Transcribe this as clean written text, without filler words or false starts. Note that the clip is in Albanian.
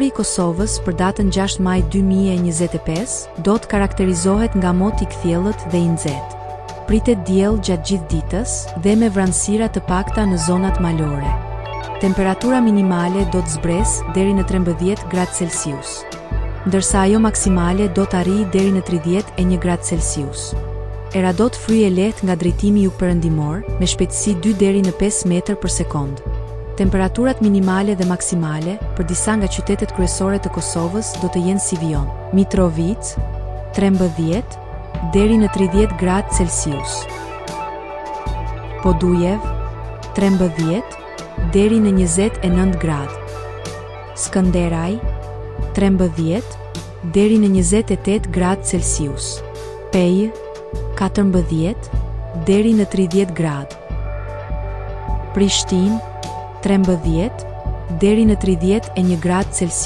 I Kosovës për datën 6 maj 2025 do të karakterizohet nga mot i kthjellët dhe i nxehtë. Pritet diell gjatë gjithë ditës dhe me vranësira të pakta në zonat malore. Temperatura minimale do të zbresë deri në 13 gradë Celsius, ndërsa ajo maksimale do të arrijë deri në 31 gradë Celsius. Era do të fryjë lehtë nga drejtimi jugperëndimor me shpejtësi 2 deri në 5 metër për sekond. Temperaturat minimale dhe maksimale për disa nga qytetet kryesore të Kosovës do të jenë si vijon: Mitrovica 13 deri në 30 gradë Celsius, Podujev 13 deri në 29 gradë, Skënderaj 13 deri në 28 gradë Celsius, Pejë 14 deri në 30 gradë, Prishtinë 13 deri në 31 gradë Celsius.